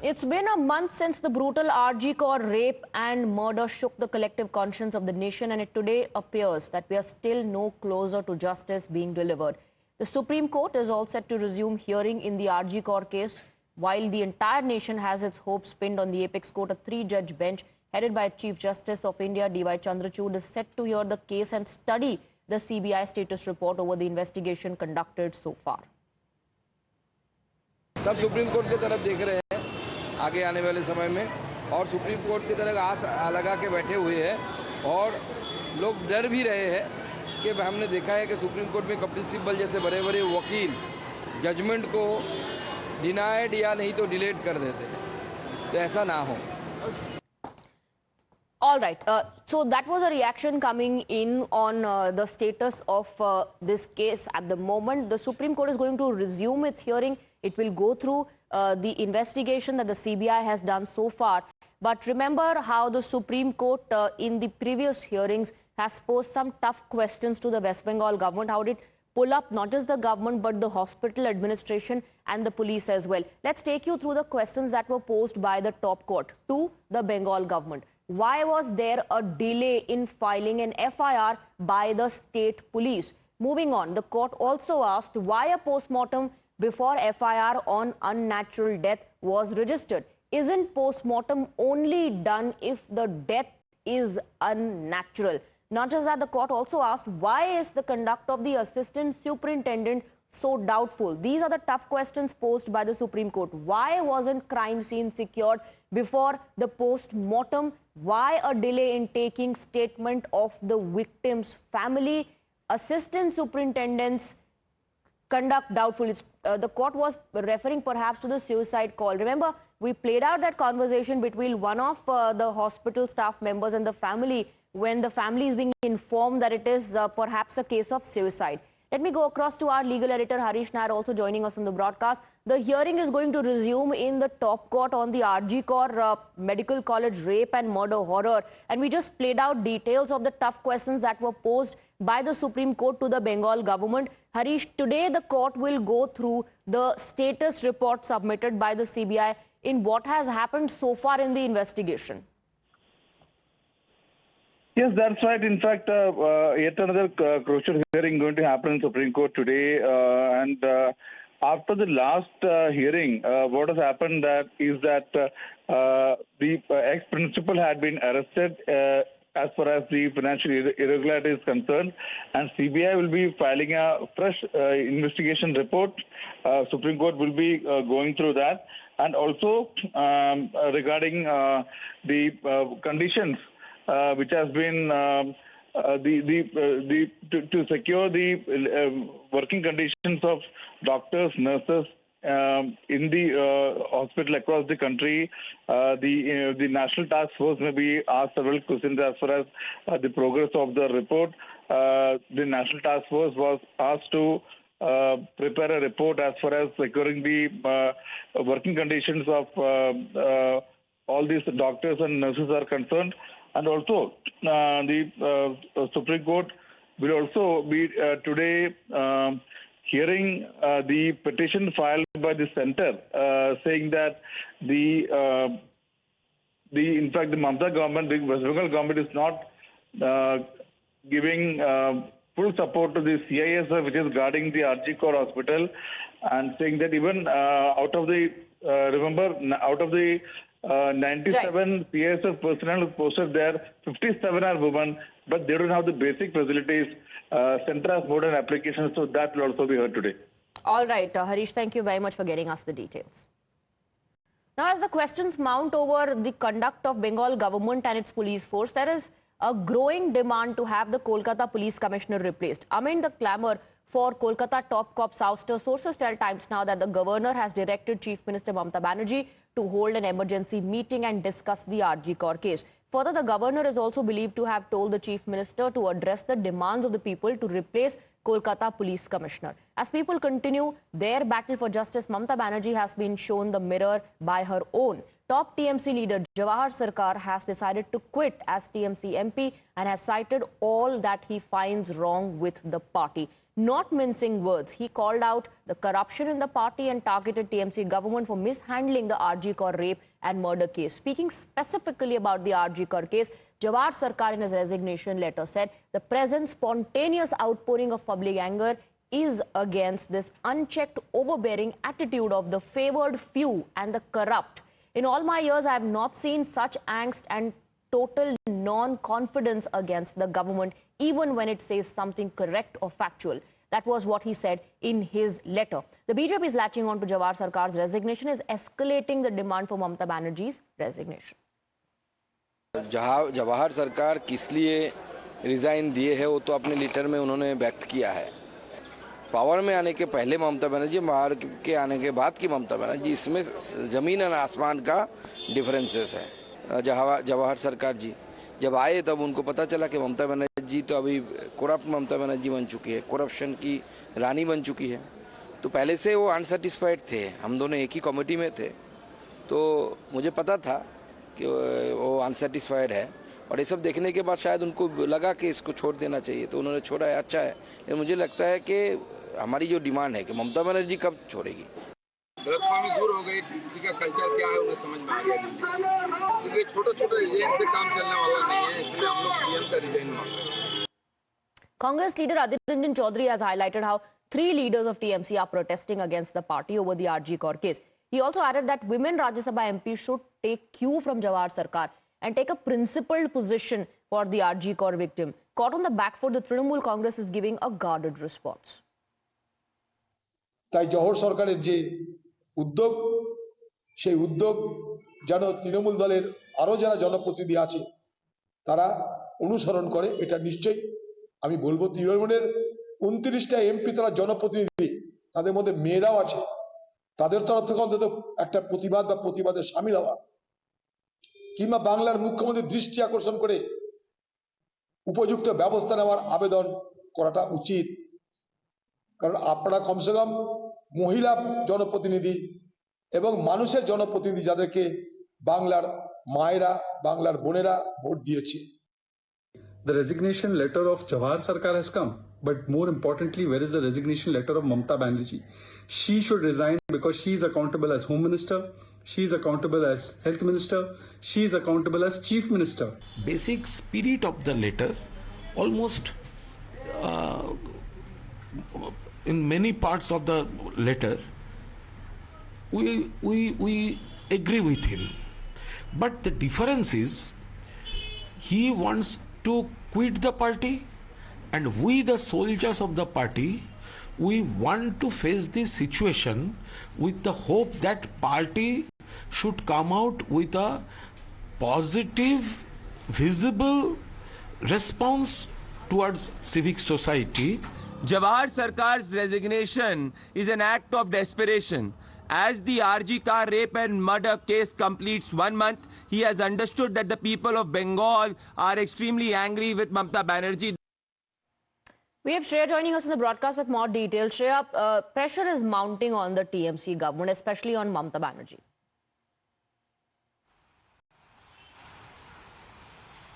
It's been a month since the brutal RG Kaur rape and murder shook the collective conscience of the nation, and it today appears that we are still no closer to justice being delivered. The Supreme Court is all set to resume hearing in the RG Kaur case, while the entire nation has its hopes pinned on the apex court. A three-judge bench headed by Chief Justice of India D.Y. Chandrachud is set to hear the case and study the CBI status report over the investigation conducted so far. सब supreme court की तरफ देख रहे हैं आगे आने वाले समय में, और सुप्रीम कोर्ट की तरफ आस लगा के बैठे हुए हैं, और लोग डर भी रहे हैं कि हमने देखा है कि सुप्रीम कोर्ट में कपिल सिब्बल जैसे बड़े बड़े वकील जजमेंट को डिनाइड या नहीं तो डिलेट कर देते हैं, तो ऐसा ना हो. All right. So that was a reaction coming in on the status of this case at the moment. The Supreme Court is going to resume its hearing. It will go through the investigation that the CBI has done so far. But remember how the Supreme Court in the previous hearings has posed some tough questions to the West Bengal government. How did pull up not just the government but the hospital administration and the police as well. Let's take you through the questions that were posed by the top court to the Bengal government. Why was there a delay in filing an FIR by the state police? Moving on, the court also asked why a postmortem before FIR on unnatural death was registered. Isn't postmortem only done if the death is unnatural? Not just that, the court also asked why is the conduct of the assistant superintendent so doubtful? These are the tough questions posed by the Supreme Court. Why wasn't crime scene secured before the post-mortem? Why a delay in taking statement of the victim's family? Assistant superintendent's conduct doubtful. The court was referring perhaps to the suicide call. Remember, we played out that conversation between one of the hospital staff members and the family when the family is being informed that it is perhaps a case of suicide. Let me go across to our legal editor Harish Nair, also joining us on the broadcast. The hearing is going to resume in the top court on the RG Kaur Medical College rape and murder horror. And we just played out details of the tough questions that were posed by the Supreme Court to the Bengal government. Harish, today the court will go through the status report submitted by the CBI in what has happened so far in the investigation. Yes, that's right. In fact, yet another crucial hearing going to happen in Supreme Court today. After the last hearing, what has happened is that the ex-principal had been arrested as far as the financial irregularity is concerned, and CBI will be filing a fresh investigation report. Supreme Court will be going through that, and also regarding the conditions which has been to secure the working conditions of doctors, nurses in the hospital across the country. The National Task Force may be asked several questions as far as the progress of the report. The National Task Force was asked to prepare a report as far as securing the working conditions of all these doctors and nurses are concerned. And also, the Supreme Court will also be today hearing the petition filed by the center, saying that in fact the Mamata government, the West Bengal government is not giving full support to the CISF, which is guarding the RG Kaur hospital, and saying that even out of the 97 CISF personnel posted there, 57 are women, but they don't have the basic facilities. Center has modern applications, so that will also be heard today. All right, Harish, thank you very much for getting us the details. Now, as the questions mount over the conduct of Bengal government and its police force, there is a growing demand to have the Kolkata Police Commissioner replaced. Amid the clamour for Kolkata top cop's ouster, sources tell Times Now that the governor has directed Chief Minister Mamata Banerjee to hold an emergency meeting and discuss the RG Kaur case. Further, the governor is also believed to have told the Chief Minister to address the demands of the people to replace Kolkata Police Commissioner. As people continue their battle for justice, Mamata Banerjee has been shown the mirror by her own. Top TMC leader Jawahar Sarkar has decided to quit as TMC MP and has cited all that he finds wrong with the party. Not mincing words, he called out the corruption in the party and targeted TMC government for mishandling the RG Kaur rape and murder case. Speaking specifically about the RG Kaur case, Jawahar Sarkar in his resignation letter said the present spontaneous outpouring of public anger is against this unchecked, overbearing attitude of the favored few and the corrupt. In all my years, I have not seen such angst and total non-confidence against the government, even when it says something correct or factual. That was what he said in his letter. The BJP is latching on to Jawahar Sarkar's resignation, is escalating the demand for Mamata Banerjee's resignation. Jawahar सरकार किस लिए resign दिए है वो तो अपने letter में उन्होंने व्यक्त किया है। पावर में आने के पहले ममता बनर्जी, बाहर के आने के बाद की ममता बनर्जी, इसमें ज़मीन और आसमान का डिफरेंसेस है। जवाहर सरकार जी जब आए तब उनको पता चला कि ममता बनर्जी तो अभी करप्ट ममता बनर्जी बन चुकी है, करप्शन की रानी बन चुकी है। तो पहले से वो अनसेटिस्फाइड थे, हम दोनों एक ही कमेटी में थे, तो मुझे पता था कि वो अनसेटिस्फाइड है और ये सब देखने के बाद शायद उनको लगा कि इसको छोड़ देना चाहिए, तो उन्होंने छोड़ा है। अच्छा है, लेकिन मुझे लगता है कि हमारी जो डिमांड है कि ममता बनर्जी कब छोड़ेगी। गलतफहमी दूर हो गई, किसी का कल्चर क्या है उन्हें समझ में आ गया, क्योंकि छोटा-छोटा रिजाइन से काम चलने वाला नहीं है, इसलिए हम लोग सीएम का रिजाइन मांग रहे हैं। Congress leader Aditya Ranjan Chaudhary has highlighted how 3 leaders of TMC are protesting against the party over the RG Kaur case. He also added that women Rajya Sabha MPs should take cue from Jawahar Sarkar and take a principled position for the RG Kaur victim. Caught on the back foot, the Trinamool Congress is giving a guarded response. তাই জওহর সরকারের যে উদ্যোগ, সেই উদ্যোগ যেন তৃণমূল দলের আরো যারা জনপ্রতিনিধি আছে তারা অনুসরণ করে, এটা নিশ্চয়ই আমি বলবো। তৃণমূলের 29টা এমপি তারা জনপ্রতিনিধি, তাদের মধ্যে মেয়েরাও আছে, তাদের তরফ থেকে অন্তত একটা প্রতিবাদ বা প্রতিবাদে সামিল হওয়া কিংবা বাংলার মুখ্যমন্ত্রীর দৃষ্টি আকর্ষণ করে উপযুক্ত ব্যবস্থা নেওয়ার আবেদন করাটা উচিত। কারণ আপনারা কমসে কম মহিলা জনপ্রতিনিধি এবং মানুষের জনপ্রতিনিধি, যাদেরকে বাংলার মায়েরা, বাংলার বোনেরা ভোট দিয়েছে। The resignation letter of Jawahar Sarkar has come, but more importantly, where is the resignation letter of Mamata Banerjee? She should resign because she is accountable as Home Minister, she is accountable as Health Minister, she is accountable as Chief Minister. Basic spirit of the letter, almost in many parts of the letter, we agree with him. But the difference is, he wants to quit the party, and we, the soldiers of the party, we want to face this situation with the hope that party should come out with a positive, visible response towards civic society. Jawahar Sarkar's resignation is an act of desperation. As the RG Kaur rape and murder case completes 1 month, he has understood that the people of Bengal are extremely angry with Mamata Banerjee. We have Shreya joining us in the broadcast with more details. Shreya, pressure is mounting on the TMC government, especially on Mamata Banerjee.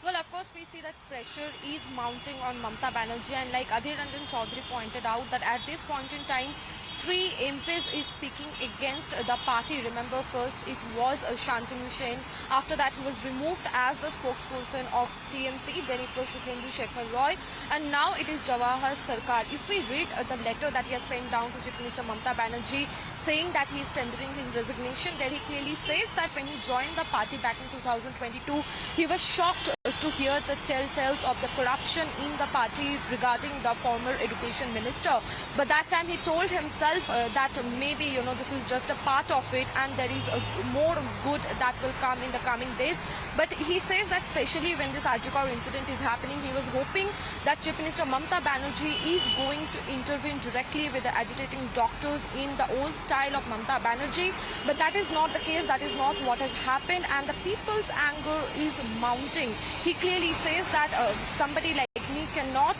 Well, of course, we see that pressure is mounting on Mamata Banerjee, and like Aditya Ranjan Chaudhary pointed out, that at this point in time, 3 MPs is speaking against the party. Remember, first it was Shantanu Sen. After that, he was removed as the spokesperson of TMC. Then it was Shukhendu Shekhar Roy, and now it is Jawahar Sarkar. If we read the letter that he has penned down to Chief Minister Mamata Banerjee, saying that he is tendering his resignation, there he clearly says that when he joined the party back in 2022, he was shocked to hear the telltales of the corruption in the party regarding the former education minister. But that time he told himself that maybe, this is just a part of it and there is more good that will come in the coming days. But he says that especially when this RG Kaur incident is happening, he was hoping that Chief Minister Mamata Banerjee is going to intervene directly with the agitating doctors in the old style of Mamata Banerjee. But that is not the case. That is not what has happened, and the people's anger is mounting. He clearly says that somebody like me cannot,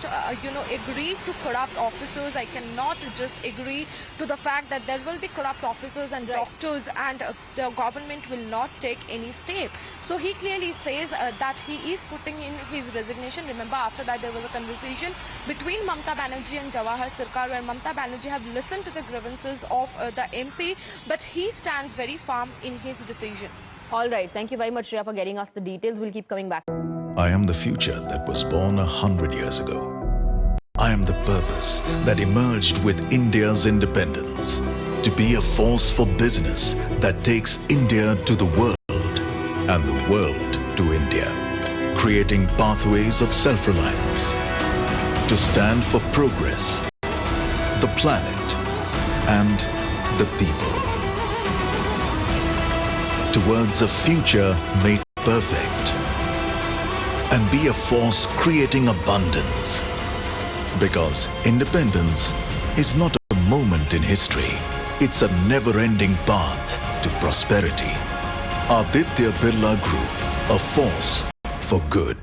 agree to corrupt officers. I cannot just agree to the fact that there will be corrupt officers and doctors, and the government will not take any step. So he clearly says that he is putting in his resignation. Remember, after that there was a conversation between Mamta Banerjee and Jawahar Sircar, where Mamta Banerjee have listened to the grievances of the MP, but he stands very firm in his decision. All right. Thank you very much, Shreya, for getting us the details. We'll keep coming back. I am the future that was born 100 years ago. I am the purpose that emerged with India's independence, to be a force for business that takes India to the world and the world to India, creating pathways of self-reliance, to stand for progress, the planet and the people, towards a future made perfect, and be a force creating abundance. Because independence is not a moment in history, it's a never-ending path to prosperity. Aditya Birla Group, a force for good.